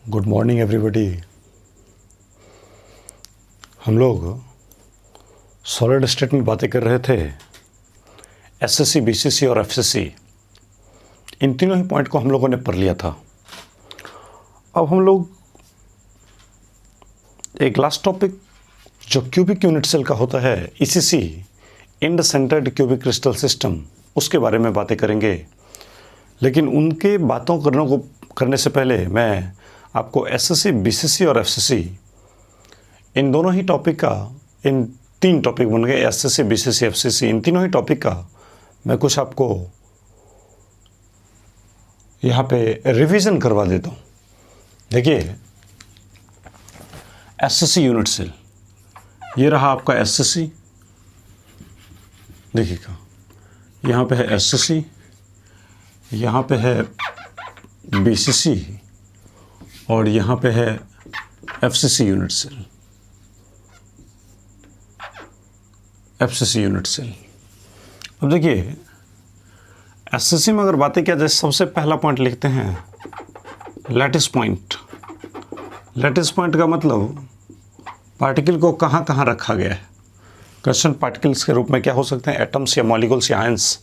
Good morning everybody. हम लोग solid state में बातें कर रहे थे। एसएससी, बीसीसी और एफसीसी, इन तीनों ही पॉइंट को हम लोगों ने पढ़ लिया था। अब हम लोग एक लास्ट टॉपिक जो क्यूबिक यूनिट सेल का होता है, ECC, end centred cubic crystal system, उसके बारे में बातें करेंगे। लेकिन उनके बातों करने से पहले मैं आपको एसएससी, बीसीसी और एफसीसी, इन दोनों ही टॉपिक का, इन तीन टॉपिक बन गए, एसएससी, बीसीसी, एफसीसी, इन तीनों ही टॉपिक का मैं कुछ आपको यहाँ पे रिवीजन करवा देता हूँ। देखिए, एसएससी यूनिट सेल, ये रहा आपका एसएससी। देखिएगा, यहाँ पे है एसएससी, यहाँ पे है बीसीसी और यहाँ पे है FCC unit cell. FCC unit cell. अब देखिए, एसएससी में अगर बातें किया जाए, सबसे पहला पॉइंट लिखते हैं लैटिस पॉइंट। लैटिस पॉइंट का मतलब पार्टिकल को कहाँ कहाँ रखा गया है। क्वेश्चन पार्टिकल्स के रूप में क्या हो सकते हैं, एटम्स या मॉलिक्यूल्स या आयंस।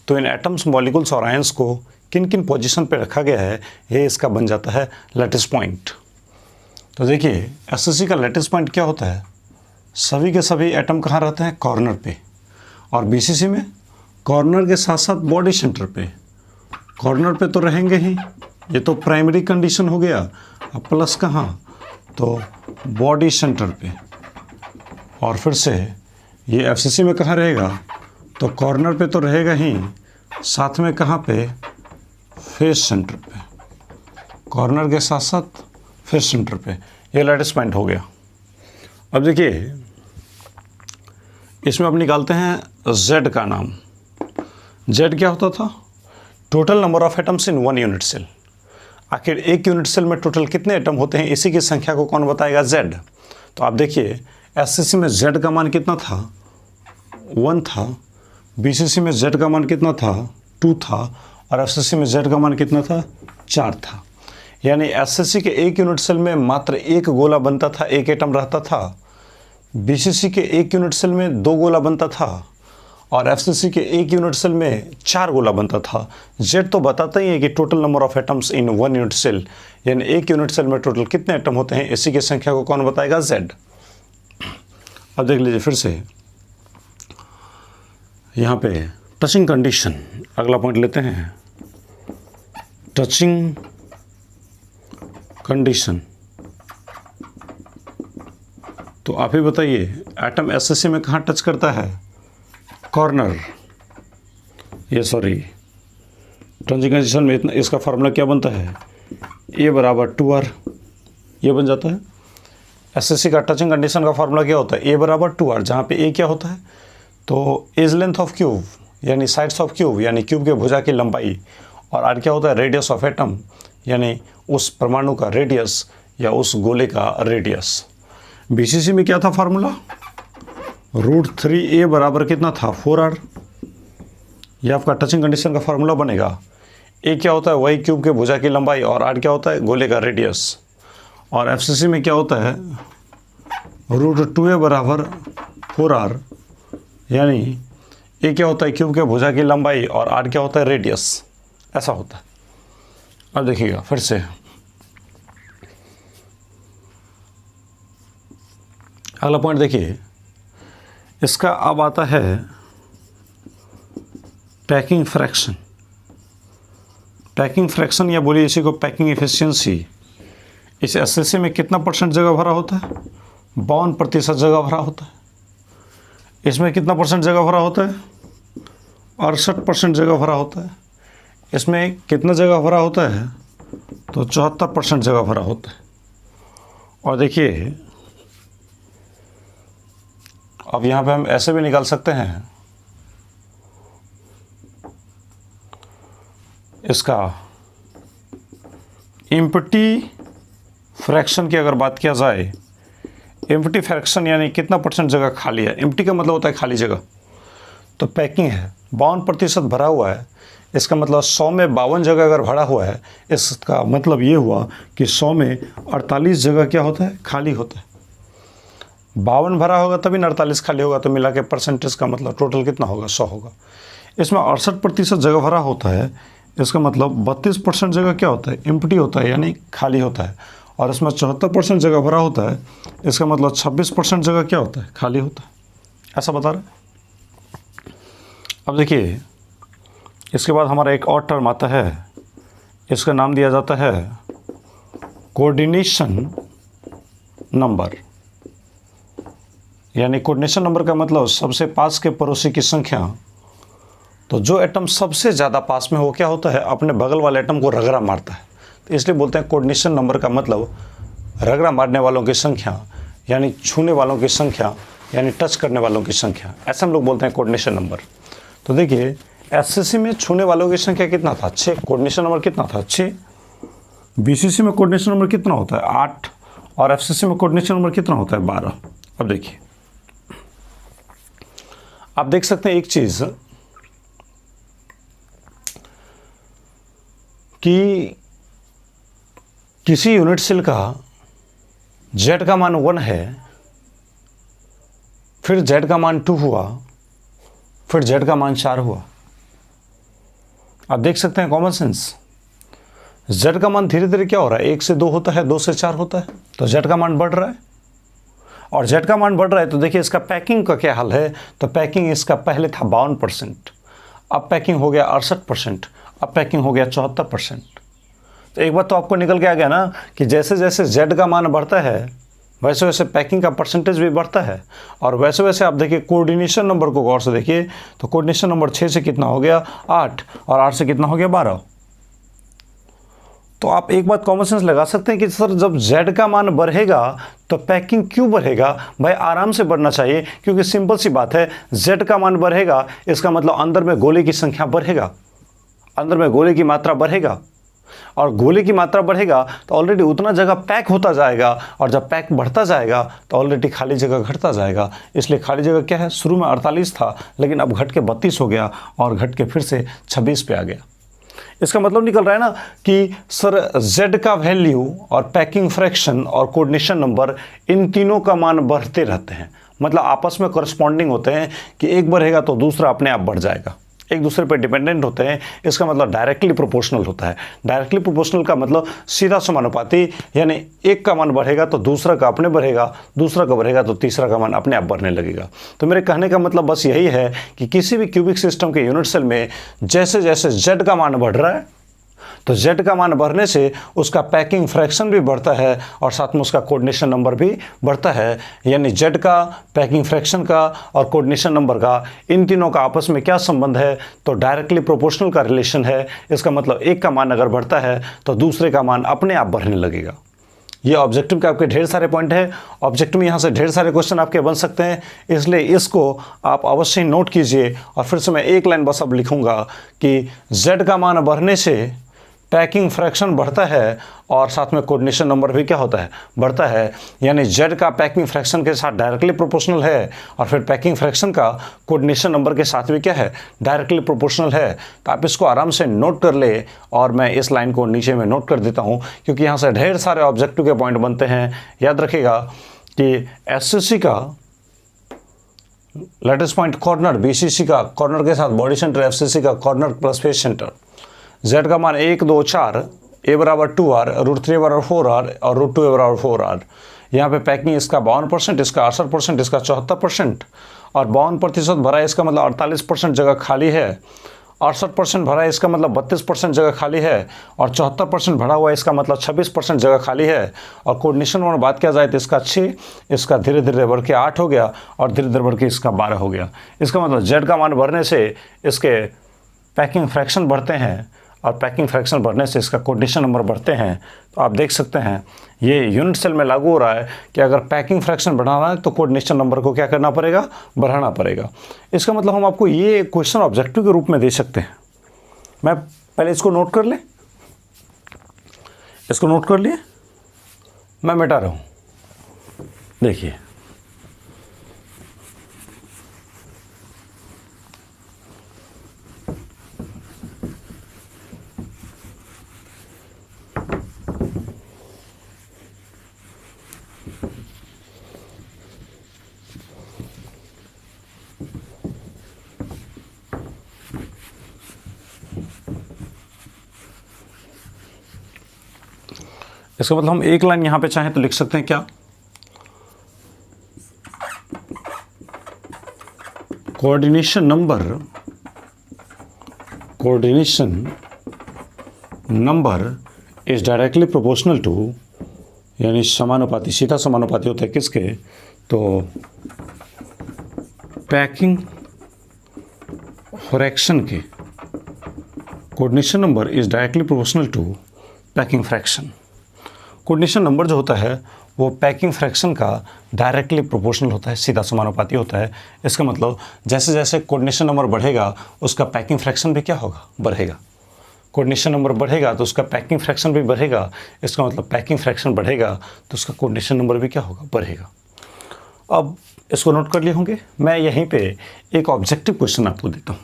तो इन एटम्स, मॉलिक्यूल्स और आयंस को किन किन पोजीशन पे रखा गया है, ये इसका बन जाता है लैटिस पॉइंट। तो देखिए, एसएससी का लैटिस पॉइंट क्या होता है, सभी के सभी एटम कहाँ रहते हैं, कॉर्नर पे। और बीसीसी में कॉर्नर के साथ साथ बॉडी सेंटर पे। कॉर्नर पे तो रहेंगे ही, ये तो प्राइमरी कंडीशन हो गया। अब प्लस कहाँ, तो बॉडी सेंटर पे। और फिर से ये एफसीसी में कहाँ रहेगा, तो कॉर्नर पे तो रहेगा ही, साथ में कहाँ पे, फेस सेंटर पे। कॉर्नर के साथ साथ फेस सेंटर पे। ये लैटिस पॉइंट हो गया। अब देखिए, इसमें अब निकालते हैं जेड का नाम। जेड क्या होता था, total number of atoms in one unit cell. आखिर एक यूनिट सेल में टोटल कितने एटम होते हैं, इसी की संख्या को कौन बताएगा, जेड। तो आप देखिए, एसएससी में जेड का मान कितना था, 1 था। बीसीसी में जेड का मान कितना था, 2 था। और एफसीसी में जेड का मान कितना था, 4 था। यानी एसएससी के एक यूनिट सेल में मात्र एक गोला बनता था, एक एटम रहता था। बीसीसी के एक यूनिट सेल में 2 गोला बनता था। और एफसीसी के एक यूनिट सेल में 4 गोला बनता था। जेड तो बताता ही है कि total number of atoms in one unit cell, यानी एक यूनिट सेल में टोटल कितने एटम होते हैं, इसी की संख्या को कौन बताएगा, जेड। अब देख लीजिए फिर से, यहाँ पे टचिंग कंडीशन, अगला पॉइंट लेते हैं, टचिंग कंडीशन। तो आप ही बताइए, एटम एसएससी में कहाँ टच करता है, कॉर्नर। ये सॉरी, टचिंग कंडीशन में इतना, इसका फार्मूला क्या बनता है, ए बराबर 2r, ये बन जाता है। एसएससी का टचिंग कंडीशन का फार्मूला क्या होता है, ए बराबर 2r, जहाँ पे ए क्या होता है, तो एज लेंथ ऑफ क्यूब, यानी साइड्स ऑफ क्यूब, यानी क्यूब के भुजा की लंबाई। और आर क्या होता है, रेडियस ऑफ एटम, यानी उस परमाणु का रेडियस या उस गोले का रेडियस। बीसीसी में क्या था फार्मूला, √3a बराबर कितना था, 4r। यह आपका टचिंग कंडीशन का फार्मूला बनेगा। ए क्या होता है, वही क्यूब के भुजा की लंबाई, और आर क्या होता है, गोले का रेडियस। और एफसीसी में क्या होता है, √2a बराबर 4r, यानी ए क्या होता है, क्यूब के भुजा की लंबाई, और आर क्या होता है, रेडियस। ऐसा होता है। अब देखिएगा फिर से, अगला पॉइंट देखिए, इसका अब आता है पैकिंग फ्रैक्शन। पैकिंग फ्रैक्शन या बोलिए इसी को पैकिंग एफिशिएंसी। इस एसएससी में कितना % जगह भरा होता है, 52% जगह भरा होता है। इसमें कितना % जगह भरा होता है, 68% जगह भरा होता है। इसमें कितना जगह भरा होता है, तो 74% जगह भरा होता है। और देखिए, अब यहाँ पे हम ऐसे भी निकाल सकते हैं, इसका एम्प्टी फ्रैक्शन की अगर बात किया जाए, एम्प्टी फ्रैक्शन यानी कितना % जगह खाली है। एम्प्टी का मतलब होता है खाली जगह। तो पैकिंग है, 52% भरा हुआ है, इसका मतलब 100 में 52 जगह अगर भरा हुआ है, इसका मतलब ये हुआ कि 100 में 48 जगह क्या होता है, खाली होता है। 52 भरा होगा तभी 48 खाली होगा, तो मिला के परसेंटेज का मतलब टोटल कितना होगा, 100 होगा। इसमें 68% जगह भरा होता है, इसका मतलब 32% जगह क्या होता है, एम्प्टी होता है, यानी खाली होता है। और इसमें 74% जगह भरा होता है, इसका मतलब 26% जगह क्या होता है, खाली होता है। ऐसा बता रहे। अब देखिए, इसके बाद हमारा एक और टर्म आता है, इसका नाम दिया जाता है कोऑर्डिनेशन नंबर। यानी कोऑर्डिनेशन नंबर का मतलब सबसे पास के पड़ोसी की संख्या। तो जो एटम सबसे ज़्यादा पास में हो क्या होता है, अपने बगल वाले एटम को रगड़ा मारता है। तो इसलिए बोलते हैं कोऑर्डिनेशन नंबर का मतलब रगड़ा मारने वालों की संख्या, यानी छूने वालों की संख्या, यानी टच करने वालों की संख्या। ऐसा हम लोग बोलते हैं कोऑर्डिनेशन नंबर। तो देखिए, एसएससी में छूने वालों की संख्या कितना था, 6। कोऑर्डिनेशन नंबर कितना था, 6। बीसीसी में कोऑर्डिनेशन नंबर कितना होता है, 8। और एफसीसी में कोऑर्डिनेशन नंबर कितना होता है, 12। अब देखिए, आप देख सकते हैं एक चीज़ कि किसी यूनिट सेल का Z का मान 1 है, फिर Z का मान 2 हुआ, फिर Z का मान 4 हुआ। आप देख सकते हैं कॉमन सेंस। Z का मान धीरे धीरे क्या हो रहा है, 1 से 2 होता है, 2 से 4 होता है, तो Z का मान बढ़ रहा है। और Z का मान बढ़ रहा है तो देखिए इसका पैकिंग का क्या हाल है। तो पैकिंग इसका पहले था 52%, अब पैकिंग हो गया 68%, अब पैकिंग हो गया 74%। तो एक बात तो आपको निकल के आ गया ना कि जैसे जैसे Z का मान बढ़ता है वैसे वैसे पैकिंग का परसेंटेज भी बढ़ता है। और वैसे वैसे आप देखिए कोऑर्डिनेशन नंबर को गौर से देखिए, तो कोऑर्डिनेशन नंबर 6 से कितना हो गया, 8, और 8 से कितना हो गया, 12। तो आप एक बात कॉमन सेंस लगा सकते हैं कि सर जब Z का मान बढ़ेगा तो पैकिंग क्यों बढ़ेगा। भाई आराम से बढ़ना चाहिए, क्योंकि सिंपल सी बात है, Z का मान बढ़ेगा इसका मतलब अंदर में गोले की संख्या बढ़ेगा, अंदर में गोले की मात्रा बढ़ेगा, और गोले की मात्रा बढ़ेगा तो ऑलरेडी उतना जगह पैक होता जाएगा, और जब पैक बढ़ता जाएगा तो ऑलरेडी खाली जगह घटता जाएगा। इसलिए खाली जगह क्या है, शुरू में 48 था लेकिन अब घट के 32 हो गया, और घट के फिर से 26 पे आ गया। इसका मतलब निकल रहा है ना कि सर Z का वैल्यू और पैकिंग फ्रैक्शन और कोऑर्डिनेशन नंबर, इन तीनों का मान बढ़ते रहते हैं, मतलब आपस में करस्पॉन्डिंग होते हैं कि एक बढ़ेगा तो दूसरा अपने आप बढ़ जाएगा, एक दूसरे पर डिपेंडेंट होते हैं। इसका मतलब डायरेक्टली प्रोपोर्शनल होता है। डायरेक्टली प्रोपोर्शनल का मतलब सीधा समानुपाती, यानी एक का मान बढ़ेगा तो दूसरा का अपने बढ़ेगा, दूसरा का बढ़ेगा तो तीसरा का मान अपने आप बढ़ने लगेगा। तो मेरे कहने का मतलब बस यही है कि किसी भी क्यूबिक सिस्टम के यूनिट सेल में जैसे जैसे Z का मान बढ़ रहा है तो Z का मान बढ़ने से उसका पैकिंग फ्रैक्शन भी बढ़ता है और साथ में उसका कोऑर्डिनेशन नंबर भी बढ़ता है। यानी Z का, पैकिंग फ्रैक्शन का और कोऑर्डिनेशन नंबर का, इन तीनों का आपस में क्या संबंध है, तो डायरेक्टली प्रोपोर्शनल का रिलेशन है। इसका मतलब एक का मान अगर बढ़ता है तो दूसरे का मान अपने आप बढ़ने लगेगा। ये ऑब्जेक्टिव के आपके ढेर सारे पॉइंट है। ऑब्जेक्टिव में यहाँ से ढेर सारे क्वेश्चन आपके बन सकते हैं, इसलिए इसको आप अवश्य नोट कीजिए। और फिर से मैं एक लाइन बस अब लिखूँगा कि Z का मान बढ़ने से पैकिंग फ्रैक्शन बढ़ता है और साथ में कोऑर्डिनेशन नंबर भी क्या होता है, बढ़ता है। यानी Z का पैकिंग फ्रैक्शन के साथ डायरेक्टली प्रोपोर्शनल है, और फिर पैकिंग फ्रैक्शन का कोऑर्डिनेशन नंबर के साथ भी क्या है, डायरेक्टली प्रोपोर्शनल है। तो आप इसको आराम से नोट कर ले, और मैं इस लाइन को नीचे में नोट कर देता हूँ क्योंकि यहाँ से ढेर सारे ऑब्जेक्टिव के पॉइंट बनते हैं। याद रखिएगा कि एसएससी का लेटेस्ट पॉइंट कॉर्नर, बीसीसी का कॉर्नर के साथ बॉडी सेंटर, एफसीसी का corner plus face centre. Z का मान 1, 2, 4, A बराबर 2R, √3 बराबर 4R और √2A बराबर 4R। यहाँ पे पैकिंग इसका 52%, इसका 68%, इसका 74%, और 52% भरा है इसका मतलब 48% जगह खाली है, 68% भरा है इसका मतलब 32% जगह खाली है, और 74% भरा हुआ है इसका मतलब 26% जगह खाली है। और कोऑर्डिनेशन में बात किया जाए तो इसका 6, इसका धीरे धीरे बढ़ के 8 हो गया, और धीरे धीरे बढ़ के इसका 12 हो गया। इसका मतलब Z का मान बढ़ने से इसके पैकिंग फ्रैक्शन बढ़ते हैं, और पैकिंग फ्रैक्शन बढ़ने से इसका कोऑर्डिनेशन नंबर बढ़ते हैं। तो आप देख सकते हैं ये यूनिट सेल में लागू हो रहा है कि अगर पैकिंग फ्रैक्शन बढ़ाना है तो कोऑर्डिनेशन नंबर को क्या करना पड़ेगा, बढ़ाना पड़ेगा। इसका मतलब हम आपको ये क्वेश्चन ऑब्जेक्टिव के रूप में दे सकते हैं। मैं पहले इसको नोट कर ले, इसको नोट कर लिए, मैं मिटा रहा हूँ। देखिए इसका मतलब हम एक लाइन यहां पे चाहें तो लिख सकते हैं क्या, coordination number is directly proportional to, यानी समानुपाती, सीधा समानुपाती होता है किसके, तो पैकिंग फ्रैक्शन के। Coordination number is directly proportional to packing fraction. Coordination number जो होता है वो पैकिंग फ्रैक्शन का डायरेक्टली प्रोपोर्शनल होता है, सीधा समानुपाती होता है। इसका मतलब जैसे जैसे कोऑर्डिनेशन नंबर बढ़ेगा उसका पैकिंग फ्रैक्शन भी क्या होगा, बढ़ेगा। कोऑर्डिनेशन नंबर बढ़ेगा तो उसका पैकिंग फ्रैक्शन भी बढ़ेगा। इसका मतलब पैकिंग फ्रैक्शन बढ़ेगा तो उसका कोऑर्डिनेशन नंबर भी क्या होगा, बढ़ेगा। अब इसको नोट कर लिए होंगे। मैं यहीं पे एक ऑब्जेक्टिव क्वेश्चन आपको देता हूँ।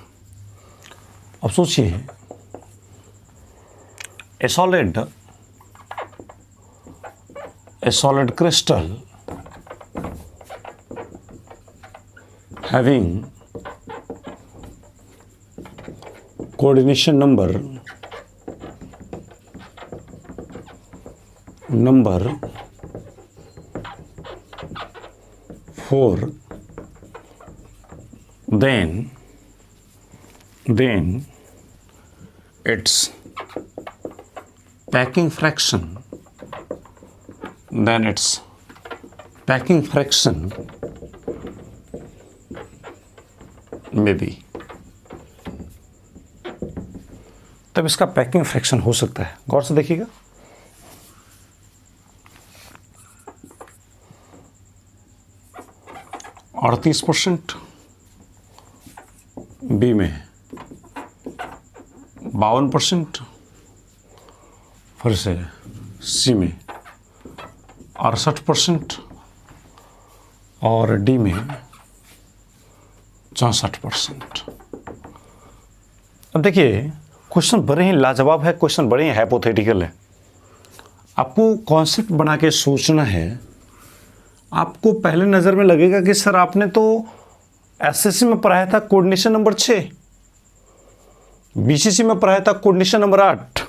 अब सोचिए, ए solid crystal having coordination number 4, then its packing fraction में भी, तब इसका पैकिंग फ्रैक्शन हो सकता है। गौर से देखिएगा, और 38%, बी में 52%, फिर से सी में 68% और डी में 64%। अब देखिए, क्वेश्चन बड़े ही लाजवाब है, क्वेश्चन बड़े ही हाइपोथेटिकल है। आपको कॉन्सेप्ट बना के सोचना है। आपको पहले नज़र में लगेगा कि सर आपने तो एसएससी में पढ़ाया था कोऑर्डिनेशन नंबर 6, बीसीसी में पढ़ाया था कोऑर्डिनेशन नंबर 8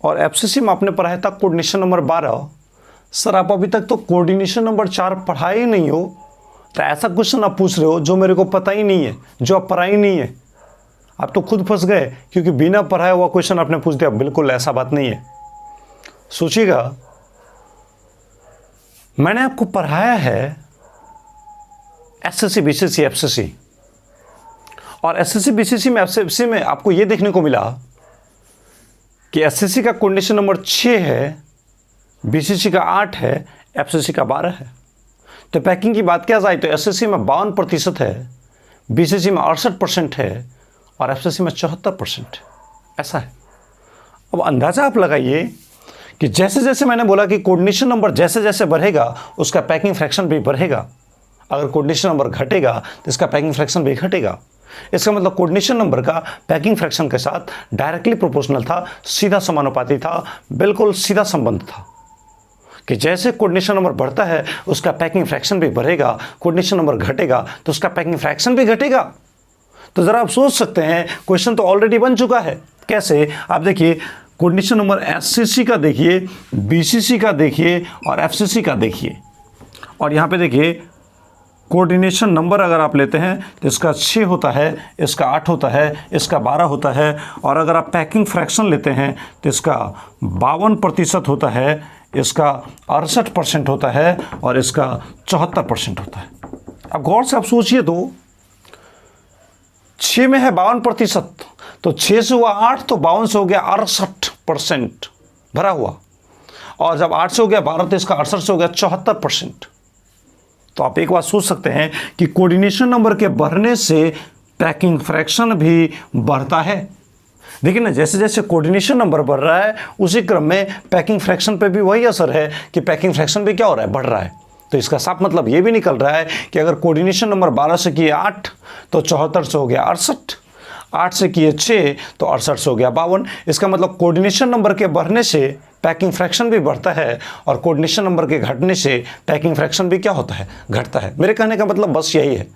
और एफसीसी में आपने पढ़ाया था कोऑर्डिनेशन नंबर 12। सर आप अभी तक तो कोऑर्डिनेशन नंबर 4 पढ़ाए ही नहीं हो, तो ऐसा क्वेश्चन आप पूछ रहे हो जो मेरे को पता ही नहीं है, जो आप पढ़ा ही नहीं है। आप तो खुद फंस गए, क्योंकि बिना पढ़ाया हुआ क्वेश्चन आपने पूछ दिया। बिल्कुल ऐसा बात नहीं है। सोचिएगा, मैंने आपको पढ़ाया है एसएससी, बीसीसी, एफसीसी, और एसएससी, बीसीसी में, एफसीसी में आपको यह देखने को मिला कि एसएससी का कोऑर्डिनेशन नंबर 6 है, बीसीसी का 8 है, एफसीसी का 12 है। तो पैकिंग की बात किया जाए तो एसएससी में 52% है, बीसीसी में 68% है और एफसीसी में 74% है। ऐसा है। अब अंदाजा आप लगाइए कि जैसे जैसे मैंने बोला कि कोऑर्डिनेशन नंबर जैसे जैसे बढ़ेगा उसका पैकिंग फ्रैक्शन भी बढ़ेगा। अगर कोऑर्डिनेशन नंबर घटेगा तो इसका पैकिंग फ्रैक्शन भी घटेगा। इसका मतलब कोऑर्डिनेशन नंबर का पैकिंग फ्रैक्शन के साथ डायरेक्टली प्रोपोर्शनल था, सीधा समानुपाती था, बिल्कुल सीधा संबंध था कि जैसे कोऑर्डिनेशन नंबर बढ़ता है उसका पैकिंग फ्रैक्शन भी बढ़ेगा, कोऑर्डिनेशन नंबर घटेगा तो उसका पैकिंग फ्रैक्शन भी घटेगा। तो ज़रा आप सोच सकते हैं, क्वेश्चन तो ऑलरेडी बन चुका है। कैसे? आप देखिए, कोऑर्डिनेशन नंबर एससीसी का देखिए, बीसीसी का देखिए और एफसीसी का देखिए, और यहाँ पे देखिए कोऑर्डिनेशन नंबर अगर आप लेते हैं तो इसका 6 होता है, इसका 8 होता है, इसका 12 होता है, और अगर आप पैकिंग फ्रैक्शन लेते हैं तो इसका 52% होता है, इसका 68% होता है और इसका 74% होता है। अब गौर से आप सोचिए, तो 6 में है 52%, तो 6 से हुआ 8 तो 52 से हो गया 68% भरा हुआ, और जब 8 से हो गया 12 तो इसका 68 से हो गया 74%। तो आप एक बात सोच सकते हैं कि कोऑर्डिनेशन नंबर के बढ़ने से पैकिंग फ्रैक्शन भी बढ़ता है। देखिए ना, जैसे जैसे कोऑर्डिनेशन नंबर बढ़ रहा है उसी क्रम में पैकिंग फ्रैक्शन पे भी वही असर है कि पैकिंग फ्रैक्शन भी क्या हो रहा है, बढ़ रहा है। तो इसका साफ मतलब ये भी निकल रहा है कि अगर कोऑर्डिनेशन नंबर 12 से किए 8 तो 74 से हो गया 68, 8 से किए 6 तो 68 से हो गया 52। इसका मतलब कोऑर्डिनेशन नंबर के बढ़ने से पैकिंग फ्रैक्शन भी बढ़ता है और कोऑर्डिनेशन नंबर के घटने से पैकिंग फ्रैक्शन भी क्या होता है, घटता है। मेरे कहने का मतलब बस यही है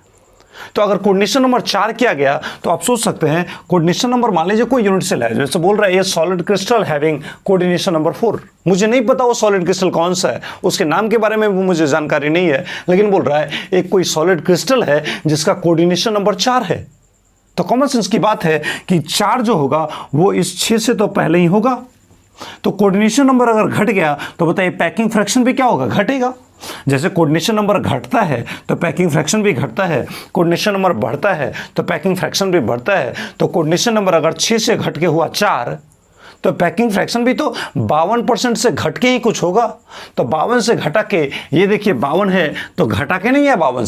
तो अगर कोऑर्डिनेशन नंबर 4 किया गया तो आप सोच सकते हैं कोऑर्डिनेशन नंबर, मान लीजिए कोई यूनिट सेल है, जैसे बोल रहा है ये solid crystal having coordination number 4। मुझे नहीं पता वो सॉलिड क्रिस्टल कौन सा है, उसके नाम के बारे में मुझे जानकारी नहीं है, लेकिन बोल रहा है एक कोई सॉलिड क्रिस्टल है जिसका कोऑर्डिनेशन नंबर 4 है। तो कॉमन सेंस की बात है कि 4 जो होगा वो इस 6 से तो पहले ही होगा। तो कोऑर्डिनेशन नंबर अगर घट गया तो बताइए पैकिंग फ्रैक्शन भी क्या होगा, घटेगा। जैसे कोऑर्डिनेशन नंबर घटता है तो पैकिंग फ्रैक्शन भी घटता है, कोऑर्डिनेशन नंबर बढ़ता है तो पैकिंग फ्रैक्शन भी बढ़ता है। तो कोऑर्डिनेशन नंबर अगर 6 से घट के हुआ 4 तो पैकिंग फ्रैक्शन भी तो 52% से घट के ही कुछ होगा। तो 52 से घटा के, ये देखिए 52 है तो घटा के नहीं है 52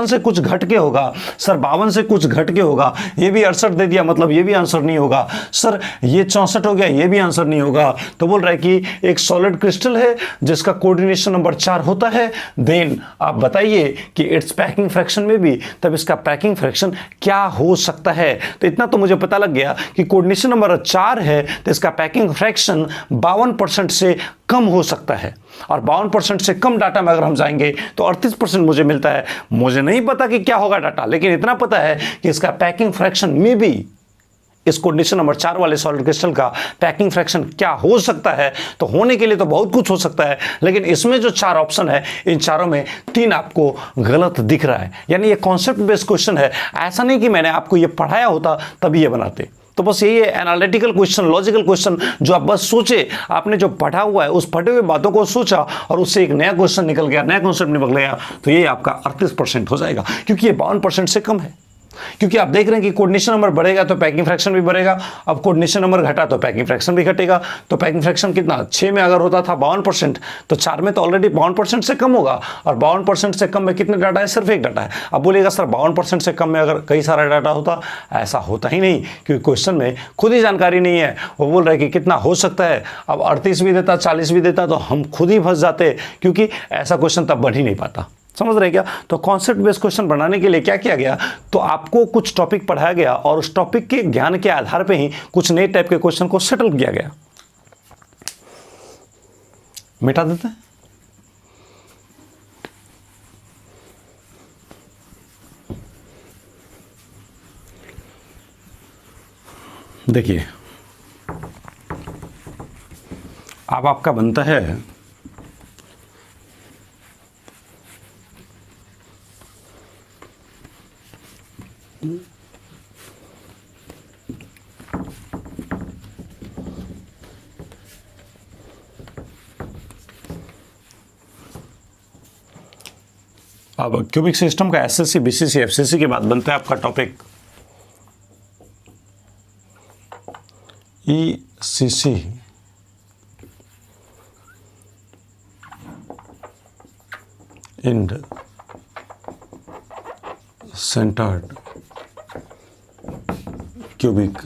से कुछ घट के होगा। सर 52 से कुछ घट के होगा, ये भी 68 दे दिया, मतलब ये भी आंसर नहीं होगा। सर ये 64 हो गया, ये भी आंसर नहीं होगा। तो बोल रहा है कि एक सॉलिड क्रिस्टल है जिसका कोऑर्डिनेशन नंबर 4 होता है, देन आप बताइए कि इट्स पैकिंग फ्रैक्शन में भी, तब इसका पैकिंग फ्रैक्शन क्या हो सकता है। तो इतना तो मुझे पता लग गया कि कोऑर्डिनेशन नंबर 4 है तो इसका पैकिंग फ्रैक्शन 52% से कम हो सकता है। और 52% से कम डाटा में अगर हम जाएंगे तो 38% मुझे मिलता है। मुझे नहीं पता कि क्या होगा डाटा, लेकिन इतना पता है कि इसका पैकिंग फ्रैक्शन में भी, इस कोऑर्डिनेशन नंबर 4 वाले सॉलिड क्रिस्टल का पैकिंग फ्रैक्शन क्या हो सकता है। तो होने के लिए तो बहुत कुछ हो सकता है, लेकिन इसमें जो 4 ऑप्शन है इन चारों में 3 आपको गलत दिख रहा है। यानी ये कॉन्सेप्ट बेस्ड क्वेश्चन है, ऐसा नहीं कि मैंने आपको ये पढ़ाया होता तभी ये बनाते। तो बस यही है एनालिटिकल क्वेश्चन, लॉजिकल क्वेश्चन, जो आप बस सोचे, आपने जो पढ़ा हुआ है उस पढ़े हुए बातों को सोचा और उससे एक नया क्वेश्चन निकल गया, नया कॉन्सेप्ट निकल गया, तो ये आपका 38% हो जाएगा, क्योंकि ये 52% से कम है। क्योंकि आप देख रहे हैं कि कोऑर्डिनेशन नंबर बढ़ेगा तो पैकिंग फ्रैक्शन भी बढ़ेगा, अब कोऑर्डिनेशन नंबर घटा तो पैकिंग फ्रैक्शन भी घटेगा। तो पैकिंग फ्रैक्शन कितना, 6 में अगर होता था 52%, तो 4 में तो ऑलरेडी 52% से कम होगा। और 52% से कम में कितने डाटा है, सिर्फ एक डाटा है। अब बोलिएगा सर 52% से कम में अगर कई सारा डाटा होता, ऐसा होता ही नहीं, क्योंकि क्वेश्चन में खुद ही जानकारी नहीं है। वो बोल रहे हैं कि कितना हो सकता है, अब 38 भी देता, 40 भी देता तो हम खुद ही फंस जाते, क्योंकि ऐसा क्वेश्चन तब बन ही नहीं पाता। समझ रहे क्या। तो कॉन्सेप्ट बेस्ड क्वेश्चन बनाने के लिए क्या किया गया, तो आपको कुछ टॉपिक पढ़ाया गया और उस टॉपिक के ज्ञान के आधार पे ही कुछ नए टाइप के क्वेश्चन को सेटल किया गया। मिटा देते हैं। देखिए अब आपका बनता है अब क्यूबिक सिस्टम का एसएससी, बीसीसी, एफसीसी के बाद बनता है आपका topic ECC, end centred cubic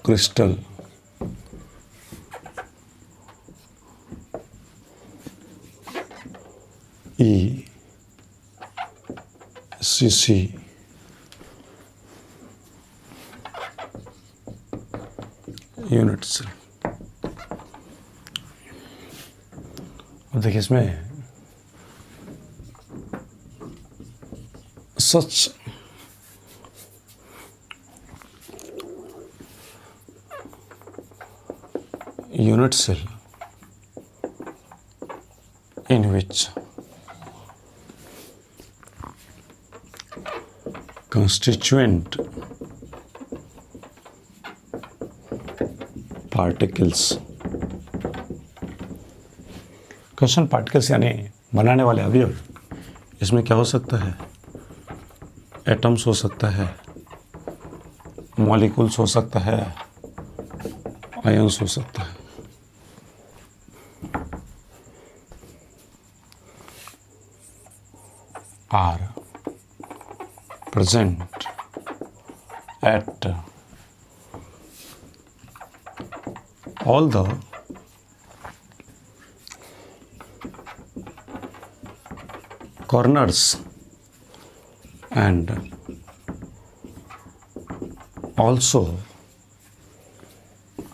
crystal ECC unit cell. अब देखिए इसमें such unit cell in which constituent particles, question particles यानी बनाने वाले अवयव, इसमें क्या हो सकता है, एटम्स हो सकता है, मॉलिक्यूल्स हो सकता है, आयंस हो सकता है। are present at all the corners and also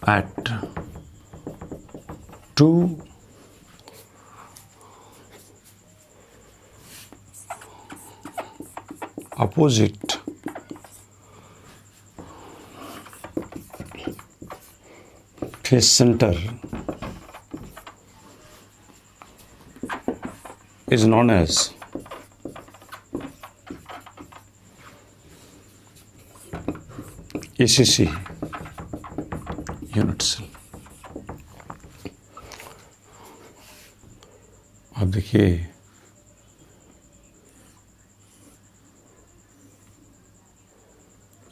at two opposite face centre is known as ACC unit cell. अब देखिए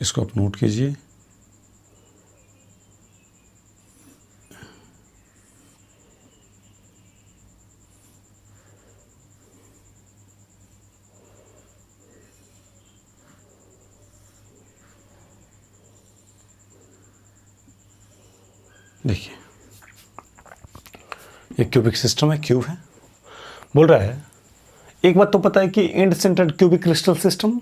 इसको आप नोट कीजिए। देखिए ये क्यूबिक सिस्टम है, क्यूब है। बोल रहा है एक बात तो पता है कि and centred cubic crystal system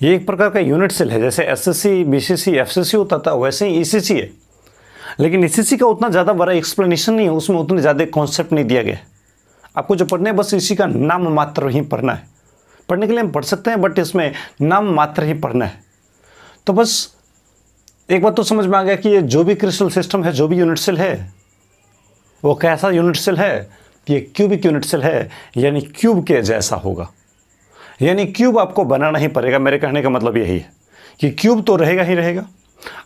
ये एक प्रकार का यूनिट सेल है। जैसे एसएससी, बीसीसी, एफसीसी होता था वैसे ही ईसीसी है। लेकिन ईसीसी का उतना ज़्यादा बड़ा एक्सप्लेनेशन नहीं है, उसमें उतने ज़्यादा कॉन्सेप्ट नहीं दिया गया। आपको जो पढ़ना है बस इसी का नाम मात्र ही पढ़ना है। पढ़ने के लिए हम पढ़ सकते हैं बट इसमें नाम मात्र ही पढ़ना है। तो बस एक बात तो समझ में आ गया कि ये जो भी क्रिस्टल सिस्टम है, जो भी यूनिट सेल है, वो कैसा यूनिट सेल है कि ये क्यूबिक यूनिट सेल है, यानी क्यूब के जैसा होगा। यानी क्यूब आपको बनाना ही पड़ेगा। मेरे कहने का मतलब यही है कि क्यूब तो रहेगा ही रहेगा।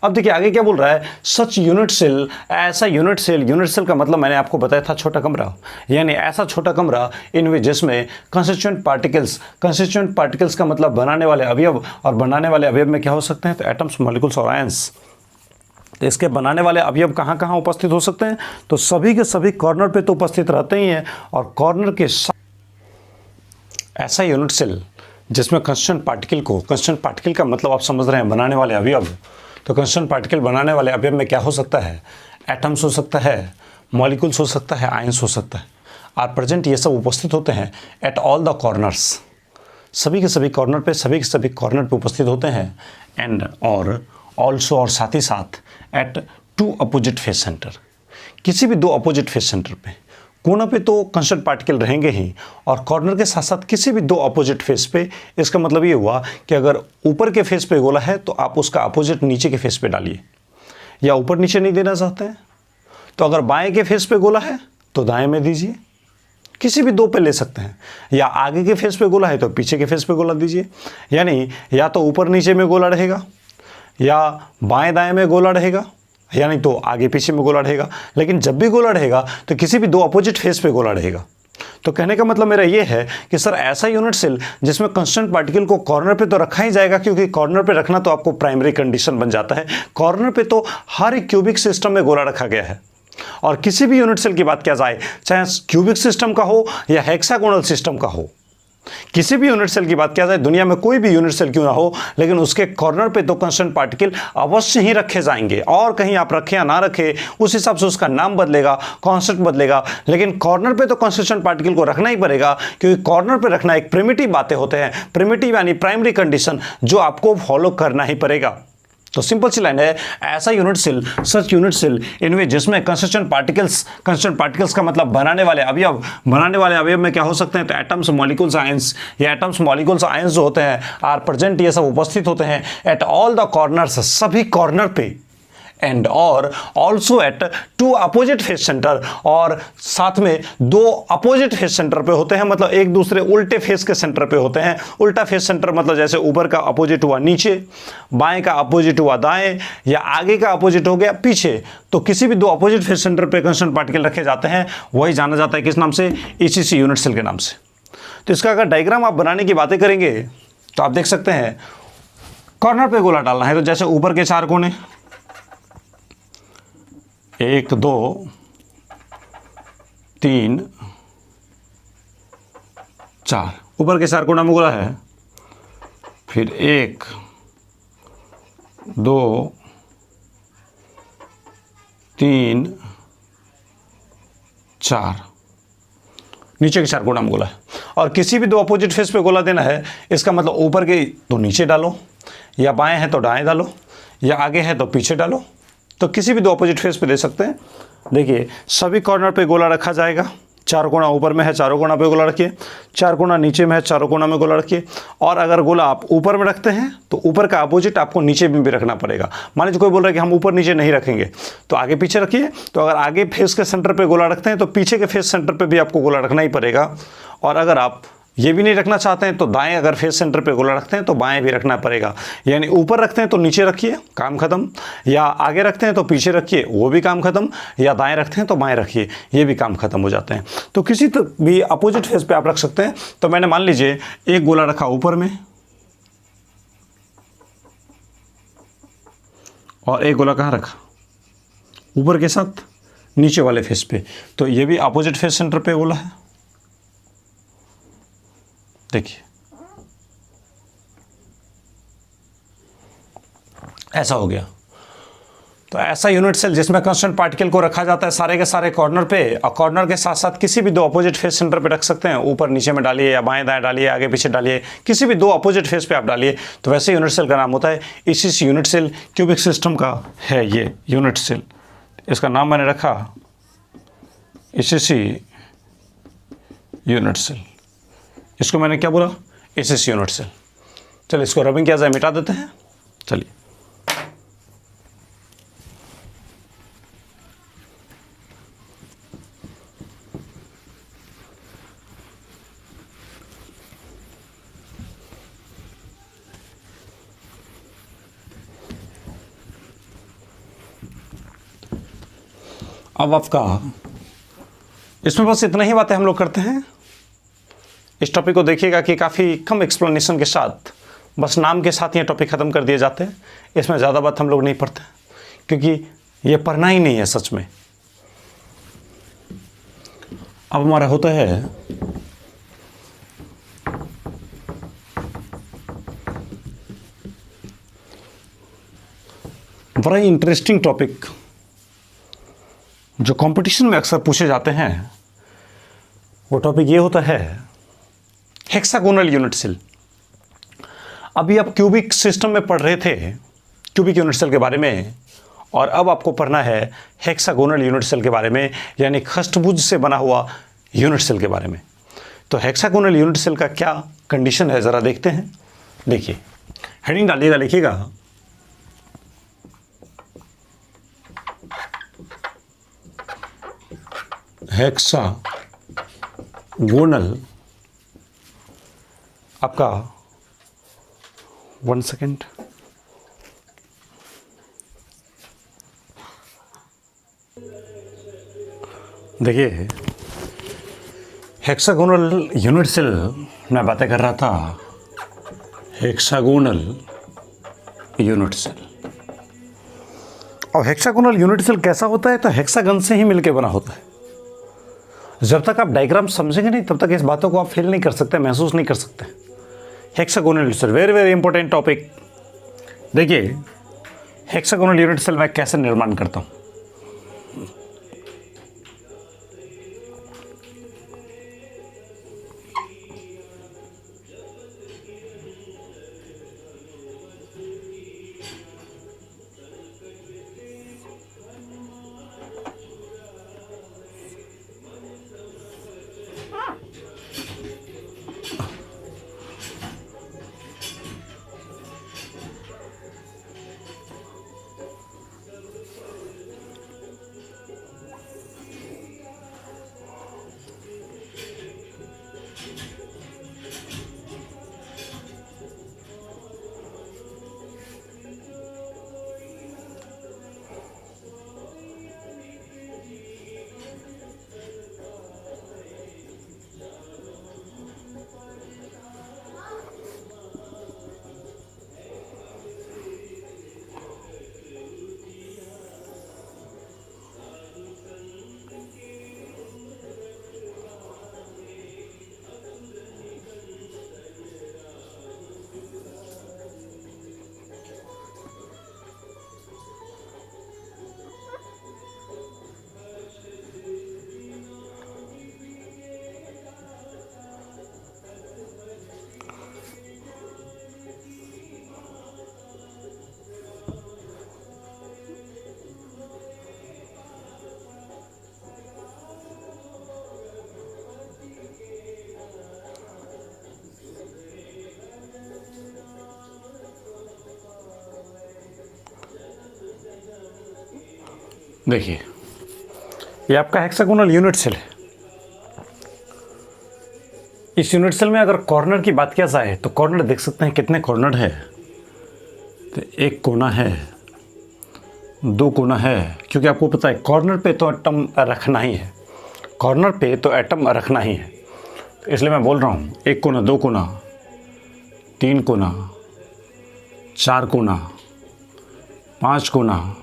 अब देखिए आगे क्या बोल रहा है, सच यूनिट सेल, ऐसा यूनिट सेल। यूनिट सेल का मतलब मैंने आपको बताया था छोटा कमरा, यानी ऐसा छोटा कमरा इनमें जिसमें कंस्टिट्यूएंट पार्टिकल्स का मतलब बनाने वाले अवयव, और बनाने वाले अवयव में क्या हो सकते हैं तो एटम्स, मॉलिक्यूल्स और आयंस। तो इसके बनाने वाले अवयव कहाँ कहाँ उपस्थित हो सकते हैं, तो सभी के सभी कॉर्नर पे तो उपस्थित रहते ही हैं, और कॉर्नर के ऐसा यूनिट सेल जिसमें कंस्टिट्यूएंट पार्टिकल का मतलब आप समझ रहे हैं बनाने वाले अवयव। तो कंस्टिट्यूएंट पार्टिकल बनाने वाले अवयव में क्या हो सकता है, एटम्स हो सकता है, मॉलिक्यूल्स हो सकता है, आयंस हो सकता है। आर प्रेजेंट ये सब उपस्थित होते हैं एट ऑल द कॉर्नर्स, सभी के सभी कॉर्नर पे उपस्थित होते हैं। एंड और ऑल्सो, और साथ ही साथ at two opposite face centre, किसी भी दो अपोजिट फेस सेंटर पे, कोना पे तो कंस्टिट्यूएंट पार्टिकल रहेंगे ही, और कॉर्नर के साथ साथ किसी भी दो अपोजिट फेस पे। इसका मतलब ये हुआ कि अगर ऊपर के फेस पे गोला है तो आप उसका अपोजिट नीचे के फेस पे डालिए, या ऊपर नीचे नहीं देना चाहते हैं तो अगर बाएं के फेस पे गोला है तो दाएं में दीजिए, किसी भी दो पे ले सकते हैं। या आगे के फेस पे गोला है तो पीछे के फेस पे गोला दीजिए, यानी या तो ऊपर नीचे में गोला रहेगा, या बाएं दाएं में गोला रहेगा, यानी तो आगे पीछे में गोला रहेगा। लेकिन जब भी गोला रहेगा तो किसी भी दो अपोजिट फेस पे गोला रहेगा। तो कहने का मतलब मेरा ये है कि सर ऐसा यूनिट सेल जिसमें कंस्टेंट पार्टिकल को कॉर्नर पे तो रखा ही जाएगा, क्योंकि कॉर्नर पे रखना तो आपको प्राइमरी कंडीशन बन जाता है। कॉर्नर पे तो हर एक क्यूबिक सिस्टम में गोला रखा गया है। और किसी भी यूनिट सेल की बात किया जाए, चाहे क्यूबिक सिस्टम का हो या हेक्सागोनल सिस्टम का हो, किसी भी यूनिट सेल की बात किया जाए, दुनिया में कोई भी यूनिट सेल क्यों ना हो, लेकिन उसके कॉर्नर पे तो कंस्टेंट पार्टिकल अवश्य ही रखे जाएंगे। और कहीं आप रखें या ना रखें उस हिसाब से उसका नाम बदलेगा, कॉन्सेप्ट बदलेगा, लेकिन कॉर्नर पे तो कंस्टिट्यूएंट पार्टिकल को रखना ही पड़ेगा, क्योंकि कॉर्नर पे रखना एक प्रिमिटिव बातें होते हैं, प्रिमिटिव यानी प्राइमरी कंडीशन जो आपको फॉलो करना ही पड़ेगा। तो सिंपल सी लाइन है, ऐसा यूनिट सेल, सच यूनिट सेल इनमें जिसमें कंस्टिट्यूएंट पार्टिकल्स का मतलब बनाने वाले अवयव में क्या हो सकते हैं तो एटम्स, मॉलिक्यूल्स, आयंस। या एटम्स, मॉलिक्यूल्स, आयंस जो होते हैं आर प्रेजेंट, ये सब उपस्थित होते हैं एट ऑल द कॉर्नर्स, सभी कॉर्नर पे। एंड और also at two opposite face centre, और साथ में दो अपोजिट फेस सेंटर पे होते हैं, मतलब एक दूसरे उल्टे फेस के सेंटर पे होते हैं। उल्टा फेस सेंटर मतलब जैसे ऊपर का अपोजिट हुआ नीचे, बाएं का अपोजिट हुआ दाएं, या आगे का अपोजिट हो गया पीछे। तो किसी भी दो अपोजिट फेस सेंटर पे कंस्टेंट पार्टिकल रखे जाते हैं, वही जाना जाता है किस नाम से, ईसीसी यूनिट सेल के नाम से। तो इसका अगर डायग्राम आप बनाने की बातें करेंगे तो आप देख सकते हैं कॉर्नर पे गोला डालना है, तो जैसे ऊपर के चार कोने 1 2 3 4, ऊपर के चार कोना में गोला है, फिर 1 2 3 4, नीचे के चार कोना में गोला है। और किसी भी दो अपोजिट फेस पे गोला देना है, इसका मतलब ऊपर के तो नीचे डालो, या बाएं है तो दाएं डालो, या आगे है तो पीछे डालो। तो किसी भी दो अपोजिट फेस पे दे सकते हैं। देखिए सभी कॉर्नर पे गोला रखा जाएगा, चार कोना ऊपर में है, चारों कोना पे गोला रखिए, चार कोना नीचे में है, चारों कोना में गोला रखिए। और अगर गोला आप ऊपर में रखते हैं तो ऊपर का अपोजिट आपको नीचे में भी रखना पड़ेगा। मान लीजिए कोई बोल रहा है कि हम ऊपर नीचे नहीं रखेंगे, तो आगे पीछे रखिए। तो अगर आगे फेस के सेंटर पे गोला रखते हैं तो पीछे के फेस सेंटर पे भी आपको गोला रखना ही पड़ेगा। और अगर आप ये भी नहीं रखना चाहते हैं तो दाएं अगर फेस सेंटर पे गोला रखते हैं तो बाएं भी रखना पड़ेगा। यानी ऊपर रखते हैं तो नीचे रखिए, काम खत्म, या आगे रखते हैं तो पीछे रखिए, वो भी काम खत्म, या दाएं रखते हैं तो बाएं रखिए, ये भी काम खत्म हो जाते हैं। तो किसी भी अपोजिट फेस पे आप रख सकते हैं। तो मैंने मान लीजिए एक गोला रखा ऊपर में और एक गोला कहाँ रखा, ऊपर के साथ नीचे वाले फेस पे, तो ये भी अपोजिट फेस सेंटर पे गोला है। देखिए ऐसा हो गया। तो ऐसा यूनिट सेल जिसमें कांस्टेंट पार्टिकल को रखा जाता है सारे के सारे कॉर्नर पे, और कॉर्नर के साथ साथ किसी भी दो अपोजिट फेस सेंटर पे रख सकते हैं। ऊपर नीचे में डालिए या बाएं दाएं डालिए, आगे पीछे डालिए, किसी भी दो अपोजिट फेस पे आप डालिए, तो वैसे यूनिट सेल का नाम होता है। इसी यूनिट सेल क्यूबिक सिस्टम का है ये यूनिट सेल। इसका नाम मैंने रखा इसी यूनिट सेल। इसको मैंने क्या बोला, इसी यूनिट सेल। चलिए इसको रबिंग किया जाए, मिटा देते हैं। चलिए अब आपका इसमें बस इतना ही बातें हम लोग करते हैं। इस टॉपिक को देखिएगा कि काफ़ी कम एक्सप्लेनेशन के साथ, बस नाम के साथ ये टॉपिक ख़त्म कर दिए जाते हैं। इसमें ज़्यादा बात हम लोग नहीं पढ़ते क्योंकि ये पढ़ना ही नहीं है सच में। अब हमारा होता है बड़ा ही इंटरेस्टिंग टॉपिक जो कंपटीशन में अक्सर पूछे जाते हैं। वो टॉपिक ये होता है हेक्सागोनल यूनिट सेल। अभी आप क्यूबिक सिस्टम में पढ़ रहे थे क्यूबिक यूनिट सेल के बारे में, और अब आपको पढ़ना है हेक्सागोनल यूनिट सेल के बारे में, यानी खष्टभुज से बना हुआ यूनिट सेल के बारे में। तो हेक्सागोनल यूनिट सेल का क्या कंडीशन है ज़रा देखते हैं। देखिए हेडिंग डालिएगा, लिखिएगा हेक्सागोनल, आपका 1 सेकेंड, देखिए हेक्सागोनल यूनिट सेल मैं बातें कर रहा था। हेक्सागोनल यूनिट सेल, और हेक्सागोनल यूनिट सेल कैसा होता है, तो हेक्सागन से ही मिलके बना होता है। जब तक आप डायग्राम समझेंगे नहीं तब तक इस बातों को आप फील नहीं कर सकते, महसूस नहीं कर सकते। Hexagonal unit cell very very important topic. देखिए हेक्सागोनल यूनिट सेल मैं कैसे निर्माण करता हूँ। देखिए ये आपका हेक्सागोनल यूनिट सेल है। इस यूनिट सेल में अगर कॉर्नर की बात किया जाए तो कॉर्नर देख सकते हैं कितने कॉर्नर है। तो एक कोना है, दो कोना है, क्योंकि आपको पता है कॉर्नर पे तो एटम रखना ही है, कॉर्नर पे तो एटम रखना ही है। तो इसलिए मैं बोल रहा हूँ एक कोना, दो कोना, तीन कोना, चार कोना, पाँच कोना,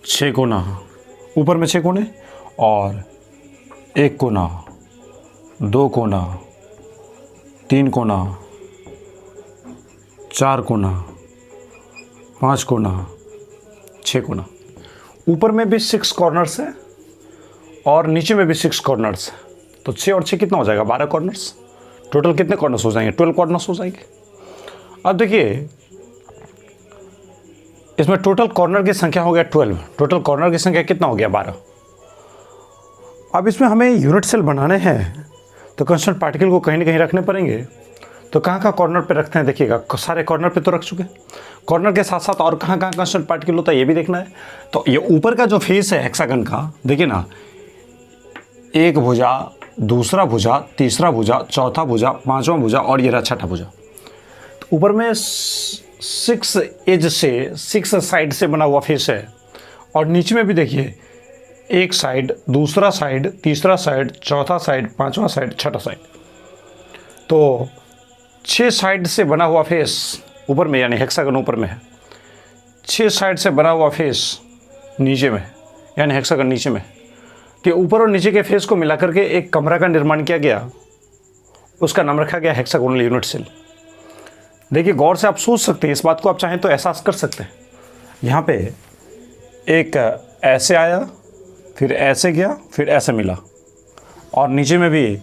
छः कोना, ऊपर में छः कोने, और एक कोना, दो कोना, तीन कोना, चार कोना, पाँच कोना, छः कोना। ऊपर में भी 6 कॉर्नर्स है और नीचे में भी 6 कॉर्नर्स है। तो 6 और 6 कितना हो जाएगा? 12 कॉर्नर्स। टोटल कितने कॉर्नर्स हो जाएंगे? 12 कॉर्नर्स हो जाएंगे। अब देखिए इसमें टोटल कॉर्नर की संख्या हो गया 12। टोटल कॉर्नर की संख्या कितना हो गया? 12। अब इसमें हमें यूनिट सेल बनाने हैं तो कांस्टेंट पार्टिकल को कहीं ना कहीं रखने पड़ेंगे। तो कहाँ कहाँ कॉर्नर पे रखते हैं देखिएगा, सारे कॉर्नर पे तो रख चुके। कॉर्नर के साथ साथ और कहाँ कहाँ कांस्टेंट पार्टिकल होता है ये भी देखना है। तो ये ऊपर का जो फेस है हेक्सागन का, देखिए ना, एक भुजा, दूसरा भुजा, तीसरा भुजा, चौथा भुजा, पांचवा भुजा और ये रहा छठा भुजा। तो ऊपर में 6 एज से, 6 साइड से बना हुआ फेस है। और नीचे में भी देखिए एक साइड, दूसरा साइड, तीसरा साइड, चौथा साइड, पांचवा साइड, छठा साइड। तो 6 साइड से बना हुआ फेस ऊपर में, यानी हेक्सागन ऊपर में है। 6 साइड से बना हुआ फेस नीचे में, यानी हेक्सागन नीचे में। कि ऊपर और नीचे के फेस को मिलाकर के एक कमरा का निर्माण किया गया, उसका नाम रखा गया हेक्सागोनल यूनिट सेल। देखिए गौर से आप सोच सकते हैं इस बात को, आप चाहें तो एहसास कर सकते हैं। यहाँ पे एक ऐसे आया, फिर ऐसे गया, फिर ऐसे मिला, और नीचे में भी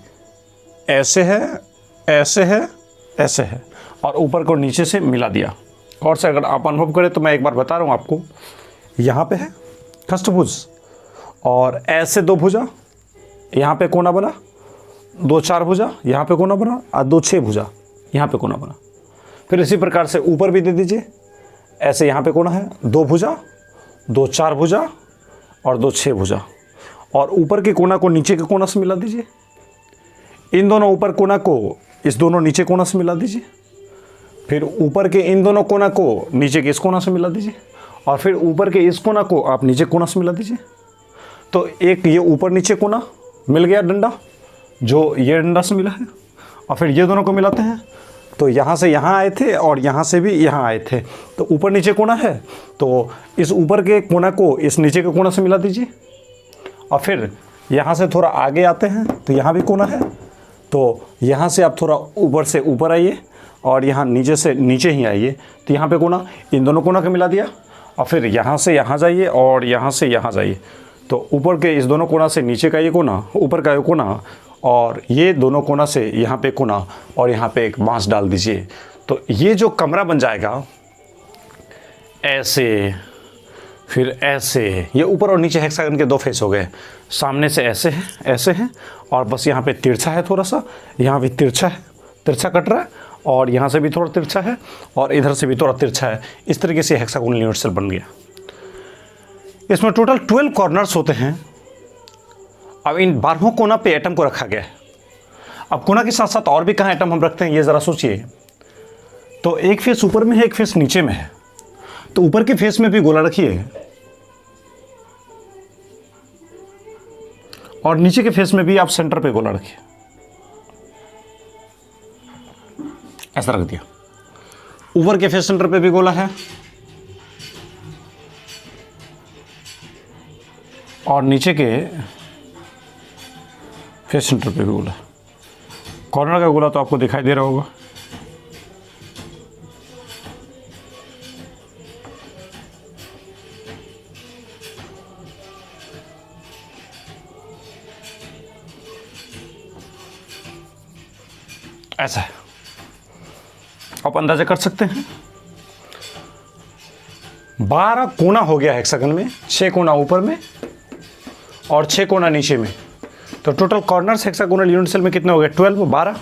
ऐसे है, ऐसे है, ऐसे है, और ऊपर को नीचे से मिला दिया। और से अगर आप अनुभव करें तो मैं एक बार बता रहा हूँ आपको, यहाँ पे है अष्टभुज, और ऐसे 2 भुजा, यहाँ पे कोना बना, 2 4 भुजा, यहाँ पे कोना बना, और 2 6 भुजा, यहाँ पे कोना बना। फिर इसी प्रकार से ऊपर भी दे दीजिए, ऐसे यहाँ पे कोना है, 2 भुजा, 2 4 भुजा और 2 6 भुजा, और ऊपर के कोना को नीचे के कोना से मिला दीजिए। इन दोनों ऊपर कोना को इस दोनों नीचे कोना से मिला दीजिए। फिर ऊपर के इन दोनों कोना को नीचे के इस कोना से मिला दीजिए, और फिर ऊपर के इस कोना को आप नीचे कोना से मिला दीजिए। तो एक ये ऊपर नीचे कोना मिल गया डंडा, जो ये डंडा से मिला है, और फिर ये दोनों को मिलाते हैं। तो यहाँ से यहाँ आए थे और यहाँ से भी यहाँ आए थे, तो ऊपर नीचे कोना है, तो इस ऊपर के कोना को इस नीचे के कोना से मिला दीजिए। और फिर यहाँ से थोड़ा आगे आते हैं तो यहाँ भी कोना है, तो यहाँ से आप थोड़ा ऊपर से ऊपर आइए और यहाँ नीचे से नीचे ही आइए, तो यहाँ पे कोना, इन दोनों कोना को मिला दिया। और फिर यहाँ से यहाँ जाइए और यहाँ से यहाँ जाइए, तो ऊपर के इस दोनों कोना से नीचे का ये कोना, ऊपर का ये कोना, और ये दोनों कोना से यहाँ पे कोना, और यहाँ पे एक बांस डाल दीजिए। तो ये जो कमरा बन जाएगा, ऐसे फिर ऐसे, ये ऊपर और नीचे हेक्सागन के 2 फेस हो गए। सामने से ऐसे है, ऐसे है, और बस यहाँ पे तिरछा है, थोड़ा सा यहाँ भी तिरछा है, तिरछा कट रहा है, और यहाँ से भी थोड़ा तिरछा है, और इधर से भी थोड़ा तिरछा है। इस तरीके से हेक्सागोनल यूनिट सेल बन गया। इसमें टोटल 12 कॉर्नर्स होते हैं। अब इन 12 कोना पे एटम को रखा गया है। अब कोना के साथ साथ और भी कहाँ एटम हम रखते हैं ये ज़रा सोचिए। तो एक फेस ऊपर में है, एक फेस नीचे में है। तो ऊपर के फेस में भी गोला रखिए, और नीचे के फेस में भी आप सेंटर पे गोला रखिए, ऐसा रख दिया। ऊपर के फेस सेंटर पे भी गोला है, और नीचे के फेस सेंटर पे भी गोला। कॉर्नर का गोला तो आपको दिखाई दे रहा होगा। ऐसा है, आप अंदाजा कर सकते हैं। 12 कोना हो गया हेक्सागन में, 6 कोना ऊपर में और 6 कोना नीचे में। तो total corners hexagonal unit cell में कितने हो गए? 12, 12।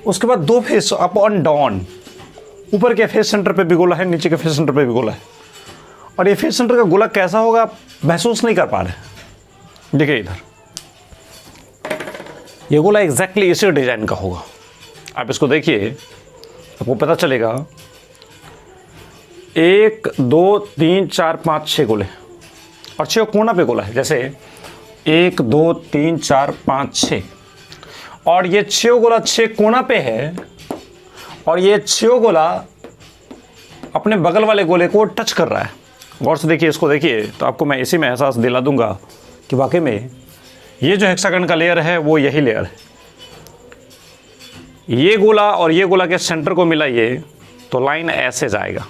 उसके बाद 2 फेस अप और डाउन, ऊपर के फेस सेंटर पे भी गोला है, नीचे के फेस सेंटर पे भी गोला है, और ये फेस सेंटर का गोला कैसा होगा आप महसूस नहीं कर पा रहे। देखिए इधर ये गोला एग्जैक्टली इसी डिजाइन का होगा। आप इसको देखिए, आपको पता चलेगा 1 2 3 4 5 6 गोले और 6 कोना पे गोला है। जैसे 1 2 3 4 5 6 और ये 6 गोला 6 कोना पे है और ये 6 गोला अपने बगल वाले गोले को टच कर रहा है। गौर से देखिए, इसको देखिए तो आपको मैं इसी में एहसास दिला दूंगा कि वाकई में ये जो हेक्सागन का लेयर है वो यही लेयर है। ये गोला और ये गोला के सेंटर को मिलाइए तो लाइन ऐसे जाएगा।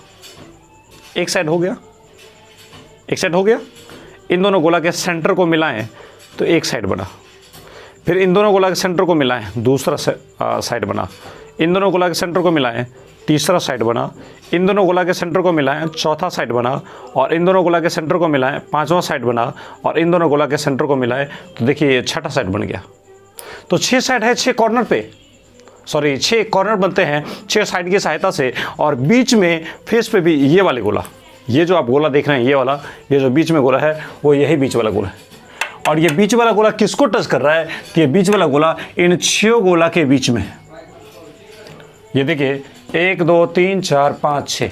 एक साइड हो गया, एक साइड हो गया। इन दोनों गोला के सेंटर को मिलाएं तो एक साइड बना। फिर इन दोनों गोला के सेंटर को मिलाएं, दूसरा साइड बना। इन दोनों गोला के सेंटर को मिलाएं, तीसरा साइड बना। इन दोनों गोला के सेंटर को मिलाएं, चौथा साइड बना। और इन दोनों गोला के सेंटर को मिलाएं, पांचवा साइड बना। और इन दोनों गोला के सेंटर को मिलाएं तो देखिए ये छठा साइड बन गया। तो 6 साइड है, 6 कॉर्नर पे, सॉरी 6 कॉर्नर बनते हैं 6 साइड की सहायता से। और बीच में फेस पे भी ये वाले गोला, ये जो आप गोला देख रहे हैं, ये वाला, ये जो बीच में गोला है वो यही बीच वाला गोला है। और ये बीच वाला गोला किसको टच कर रहा है? तो ये बीच वाला गोला इन 6 गोला के बीच में है। ये देखिए 1 2 3 4 5 6,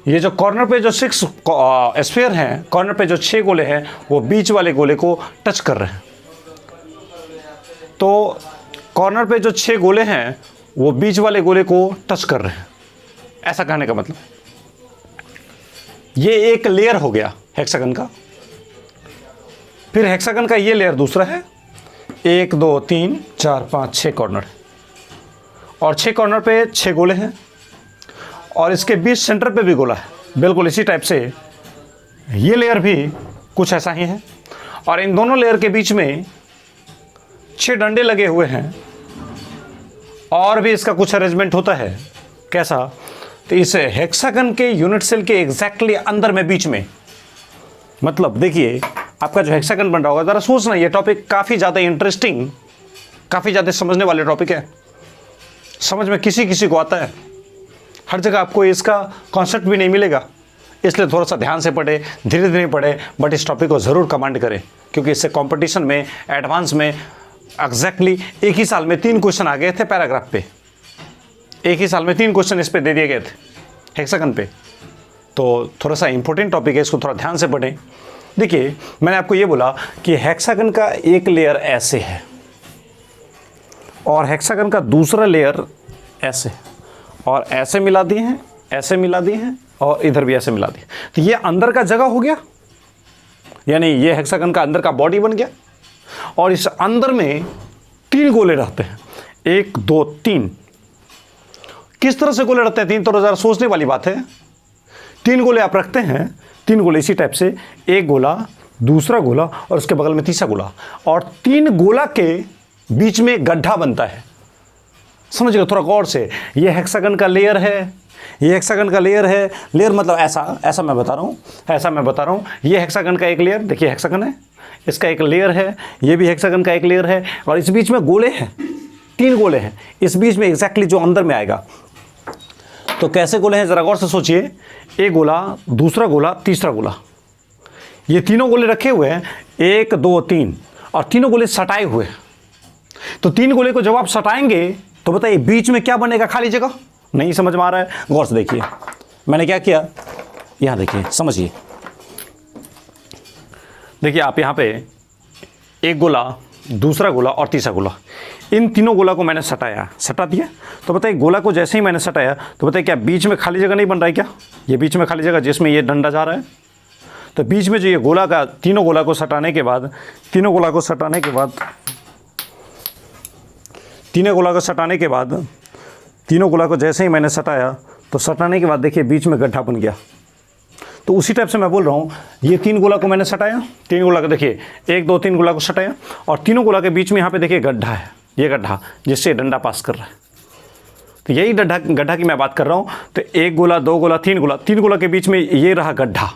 ये जो कॉर्नर पे जो 6 स्फीयर हैं, कॉर्नर पे जो 6 गोले हैं वो बीच वाले गोले को टच कर रहे हैं। तो कॉर्नर पे जो 6 गोले हैं वो बीच वाले गोले को टच कर रहे हैं। ऐसा कहने का मतलब ये एक लेयर हो गया हेक्सागन का। फिर हेक्सागन का ये लेयर दूसरा है। 1 2 3 4 5 6 कॉर्नर और 6 कॉर्नर पे 6 गोले हैं और इसके बीच सेंटर पे भी गोला है। बिल्कुल इसी टाइप से ये लेयर भी कुछ ऐसा ही है। और इन दोनों लेयर के बीच में 6 डंडे लगे हुए हैं और भी इसका कुछ अरेंजमेंट होता है। कैसा? तो इस हेक्सागन के यूनिट सेल के एग्जैक्टली अंदर में बीच में, मतलब देखिए आपका जो हेक्सागन बन रहा होगा, ज़रा सोचना, ये टॉपिक काफ़ी ज़्यादा इंटरेस्टिंग, काफ़ी ज़्यादा समझने वाले टॉपिक है। समझ में किसी किसी को आता है, हर जगह आपको इसका कॉन्सेप्ट भी नहीं मिलेगा। इसलिए थोड़ा सा ध्यान से पढ़े, धीरे धीरे पढ़े, बट इस टॉपिक को ज़रूर कमांड करें, क्योंकि इससे कंपटीशन में एडवांस में एग्जैक्टली एक ही साल में 3 क्वेश्चन आ गए थे पैराग्राफ पे। एक ही साल में 3 क्वेश्चन इस पे दे दिए गए थे हेक्सागन पे। तो थोड़ा सा इंपॉर्टेंट टॉपिक है, इसको थोड़ा ध्यान से पढ़ें। देखिए मैंने आपको ये बोला कि हेक्सागन का एक लेयर ऐसे है और हेक्सागन का दूसरा लेयर ऐसे, और ऐसे मिला दिए हैं, ऐसे मिला दिए हैं और इधर भी ऐसे मिला दिए। तो ये अंदर का जगह हो गया, यानी ये हेक्सागन का अंदर का बॉडी बन गया। और इस अंदर में 3 गोले रहते हैं, 1 2 3। किस तरह से गोले रहते हैं 3? तो ज़रा सोचने वाली बात है। 3 गोले आप रखते हैं, 3 गोले इसी टाइप से, एक गोला, दूसरा गोला और उसके बगल में तीसरा गोला, और 3 गोला के बीच में गड्ढा बनता है। समझिएगा थोड़ा गौर से। ये हेक्सागन का लेयर है, ये हेक्सागन का लेयर है। लेयर मतलब ऐसा मैं बता रहा हूँ, ऐसा मैं बता रहा हूँ। ये हेक्सागन का एक लेयर, देखिए हेक्सागन है, इसका एक लेयर है। ये भी हेक्सागन का एक लेयर है और इस बीच में गोले हैं, 3 गोले हैं इस बीच में एग्जैक्टली जो अंदर में आएगा। तो कैसे गोले हैं ज़रा गौर से सोचिए। एक गोला, दूसरा गोला, तीसरा गोला, ये तीनों गोले रखे हुए हैं, 1 2 3, और तीनों गोले सटाए हुए हैं। तो 3 गोले को जब आप सटाएंगे तो बताइए बीच में क्या बनेगा? खाली जगह। नहीं समझ में आ रहा है? गौर से देखिए मैंने क्या किया, यहाँ देखिए, समझिए। देखिए आप यहाँ पे एक गोला, दूसरा गोला और तीसरा गोला, इन तीनों गोला को मैंने सटा दिया। तो बताइए गोला को जैसे ही मैंने सटाया तो बताइए क्या बीच में खाली जगह नहीं बन रहा है क्या? ये बीच में खाली जगह जिसमें ये डंडा जा रहा है, तो बीच में जो ये गोला का, तीनों गोला को सटाने के बाद, तीनों गोला को सटाने के बाद, तीनों गोला को जैसे ही मैंने सटाया तो सटाने के बाद देखिए बीच में गड्ढा बन गया। तो उसी टाइप से मैं बोल रहा हूँ, ये 3 गोला को मैंने सटाया, 3 गोला को देखिए 1 2 3 गोला को सटाया और तीनों गोला के बीच में यहाँ पे देखिए गड्ढा है, ये गड्ढा जिससे डंडा पास कर रहा है। तो यही गड्ढा की मैं बात कर रहा हूँ। तो 1 गोला, 2 गोला, 3 गोला, 3 गोला के बीच में ये रहा गड्ढा।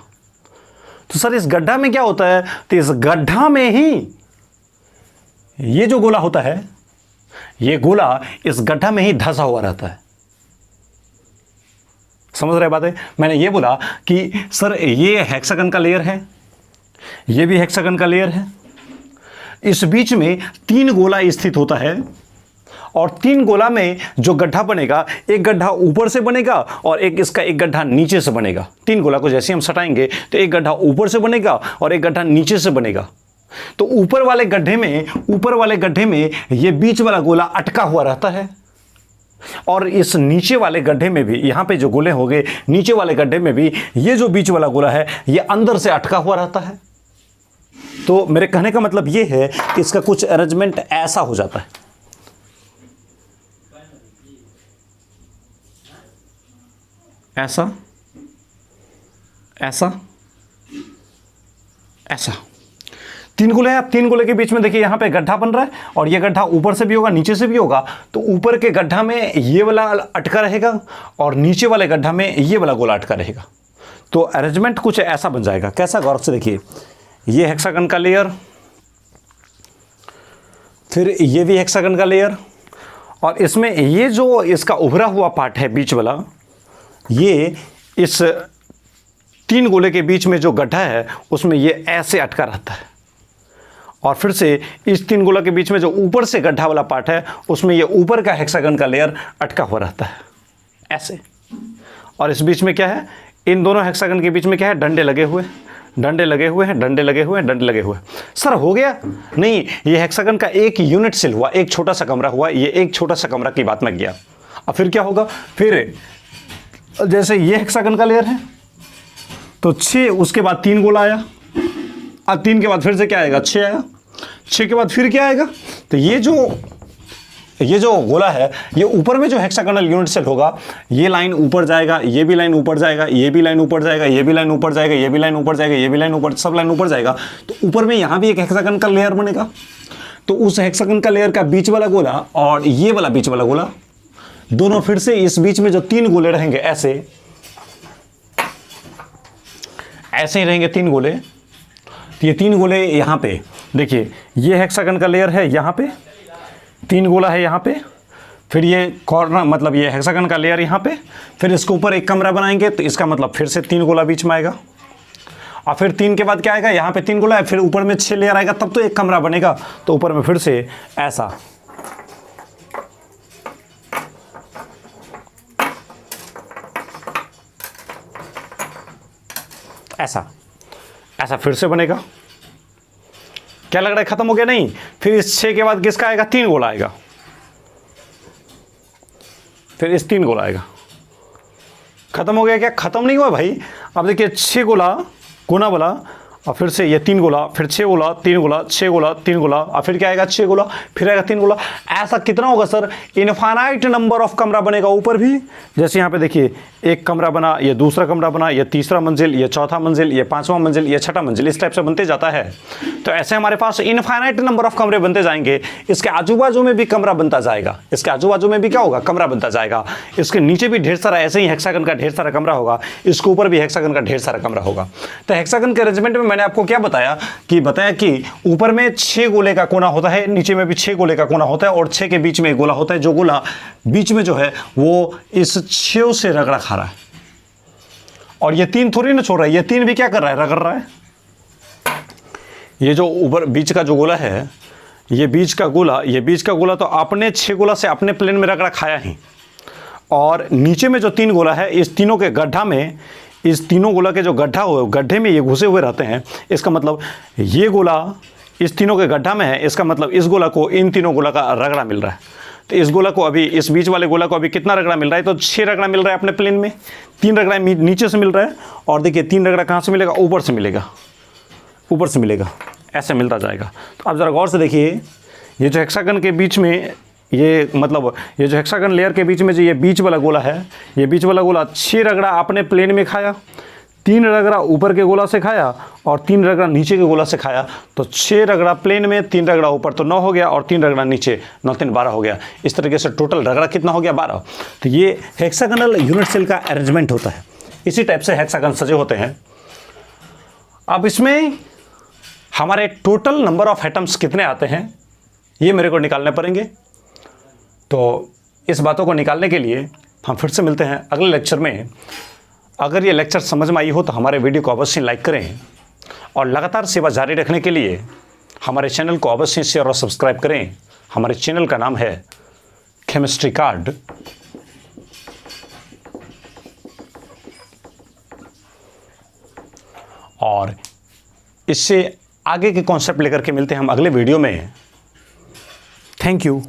तो सर इस गड्ढा में क्या होता है? तो इस गड्ढा में ही ये जो गोला होता है, ये गोला इस गड्ढा में ही धंसा हुआ रहता है। समझ रहे बात है? मैंने ये बोला कि सर ये हेक्सागन का लेयर है, ये भी हेक्सागन का लेयर है, इस बीच में 3 गोला स्थित होता है और 3 गोला में जो गड्ढा बनेगा, एक गड्ढा ऊपर से बनेगा और एक गड्ढा नीचे से बनेगा। 3 गोला को जैसे हम सटाएंगे तो एक गड्ढा ऊपर से बनेगा और एक गड्ढा नीचे से बनेगा। तो ऊपर वाले गड्ढे में ये बीच वाला गोला अटका हुआ रहता है और इस नीचे वाले गड्ढे में भी, यहां पे जो गोले हो गए, नीचे वाले गड्ढे में भी ये जो बीच वाला गोला है ये अंदर से अटका हुआ रहता है। तो मेरे कहने का मतलब ये है कि इसका कुछ अरेंजमेंट ऐसा हो जाता है, ऐसा ऐसा ऐसा। 3 गोले हैं। अब 3 गोले के बीच में देखिए यहां पे गड्ढा बन रहा है और ये गड्ढा ऊपर से भी होगा, नीचे से भी होगा। तो ऊपर के गड्ढा में ये वाला अटका रहेगा और नीचे वाले गड्ढा में ये वाला गोला अटका रहेगा। तो अरेंजमेंट कुछ ऐसा बन जाएगा। कैसा? गौर से देखिए, ये हेक्सागन का लेयर, फिर ये भी हेक्सागन का लेयर, और इसमें ये जो इसका उभरा हुआ पार्ट है बीच वाला, ये इस 3 गोले के बीच में जो गड्ढा है उसमें ये ऐसे अटका रहता है। और फिर से इस 3 गोला के बीच में जो ऊपर से गड्ढा वाला पार्ट है उसमें ये ऊपर का हेक्सागन का लेयर अटका हुआ रहता है ऐसे। और इस बीच में क्या है? इन दोनों हेक्सागन के बीच में क्या है? डंडे लगे हुए हैं। सर हो गया? नहीं, ये हेक्सागन का एक यूनिट सेल हुआ, एक छोटा सा कमरा हुआ। ये एक छोटा सा कमरा की बात मैं किया। अब फिर क्या होगा? फिर जैसे ये हेक्सागन का लेयर है तो 6, उसके बाद 3 गोला आया। अब 3 के बाद फिर से क्या आएगा? 6 आया। 6 के बाद फिर क्या आएगा? तो ये जो गोला है, ये ऊपर में जो हेक्सागोनल यूनिट सेल होगा, ये लाइन ऊपर जाएगा, ये भी लाइन ऊपर जाएगा, ये भी लाइन ऊपर जाएगा, ये भी लाइन ऊपर जाएगा, ये भी लाइन ऊपर जाएगा, ये भी लाइन ऊपर, सब लाइन ऊपर जाएगा। तो ऊपर में यहां भी एक हेक्सागन का लेयर बनेगा। तो उस हेक्सागन का लेयर का बीच वाला गोला और ये वाला बीच वाला गोला, दोनों फिर से इस बीच में जो 3 गोले रहेंगे ऐसे ही रहेंगे 3 गोले। तो ये 3 गोले यहां पे देखिए, ये हेक्सागन का लेयर है, यहां पे 3 गोला है यहां पे, फिर ये कॉर्नर मतलब ये हेक्सागन का लेयर यहां पे, फिर इसके ऊपर एक कमरा बनाएंगे तो इसका मतलब फिर से 3 गोला बीच में आएगा। और फिर 3 के बाद क्या आएगा? यहां पे 3 गोला है, फिर ऊपर में 6 लेयर आएगा, तब तो एक कमरा बनेगा। तो ऊपर में फिर से ऐसा, ऐसा फिर से बनेगा। क्या लग रहा है खत्म हो गया? नहीं, फिर इस 6 के बाद किसका आएगा? 3 गोला आएगा, फिर इस 3 गोला आएगा। खत्म हो गया क्या? खत्म नहीं हुआ भाई। अब देखिए 6 गोला कोना वाला, और फिर से ये 3 गोला, फिर 6 गोला, 3 गोला, 6 गोला, 3 गोला, और फिर क्या आएगा? 6 गोला, फिर आएगा 3 गोला। ऐसा कितना होगा सर? इनफाइनाइट नंबर ऑफ कमरा बनेगा ऊपर भी। जैसे यहाँ पे देखिए, एक कमरा बना, ये दूसरा कमरा बना, ये तीसरा मंजिल, ये चौथा मंजिल, ये 5वां मंजिल, ये 6ठा मंजिल, इस टाइप से बनते जाता है। तो ऐसे हमारे पास इनफाइनाइट नंबर ऑफ कमरे बनते जाएंगे। इसके आजू बाजू में भी कमरा बनता जाएगा, इसके आजू बाजू में भी क्या होगा? कमरा बनता जाएगा। इसके नीचे भी ढेर सारा ऐसे ही हेक्सागन का ढेर सारा कमरा होगा, इसके ऊपर भी हेक्सागन का ढेर सारा कमरा होगा। तो हेक्सागन के अरेंजमेंट में मैंने आपको क्या बताया कि ऊपर में 6 गोले का कोना होता है, नीचे में भी 6 गोले का कोना होता है, और 6 के बीच में एक गोला होता है। जो गोला बीच में जो है वो इस 6 से रगड़ा खा रहा है, और ये 3 थोड़ी ना छोड़ रहा है, ये 3 भी क्या कर रहा है? रगड़ रहा है। ये जो ऊपर बीच का जो गोला है, ये बीच का गोला तो अपने 6 गोला से अपने प्लेन में रगड़ा खाया ही, और नीचे में जो 3 गोला है, इस तीनों के गड्ढा में, इस तीनों गोला के जो गड्ढे में ये घुसे हुए रहते हैं। इसका मतलब ये गोला इस तीनों के गड्ढा में है, इसका मतलब इस गोला को इन तीनों गोला का रगड़ा मिल रहा है। तो इस गोला को अभी, इस बीच वाले गोला को अभी कितना रगड़ा मिल रहा है? तो 6 रगड़ा मिल रहा है अपने प्लेन में, 3 रगड़ा नीचे से मिल रहा है, और देखिए 3 रगड़ा कहाँ से मिलेगा? ऊपर से मिलेगा, ऐसे मिलता जाएगा। तो आप ज़रा गौर से देखिए, ये जो हेक्सागन के बीच में, ये जो हेक्सागन लेयर के बीच में जो ये बीच वाला गोला है, ये बीच वाला गोला 6 रगड़ा अपने प्लेन में खाया, 3 रगड़ा ऊपर के गोला से खाया, और 3 रगड़ा नीचे के गोला से खाया। तो 6 रगड़ा प्लेन में, 3 रगड़ा ऊपर, तो 9 हो गया, और 3 रगड़ा नीचे, 9 3 12 हो गया। इस तरीके से टोटल रगड़ा कितना हो गया? 12। तो ये हेक्सागोनल यूनिट सेल का अरेंजमेंट होता है। इसी टाइप से हेक्सागन सजे होते हैं। अब इसमें हमारे टोटल नंबर ऑफ एटम्स कितने आते हैं, ये मेरे को निकालने पड़ेंगे। तो इस बातों को निकालने के लिए हम फिर से मिलते हैं अगले लेक्चर में। अगर ये लेक्चर समझ में आई हो तो हमारे वीडियो को अवश्य लाइक करें और लगातार सेवा जारी रखने के लिए हमारे चैनल को अवश्य शेयर और सब्सक्राइब करें। हमारे चैनल का नाम है केमिस्ट्री कार्ड। और इससे आगे के कॉन्सेप्ट लेकर के मिलते हैं हम अगले वीडियो में। Thank you.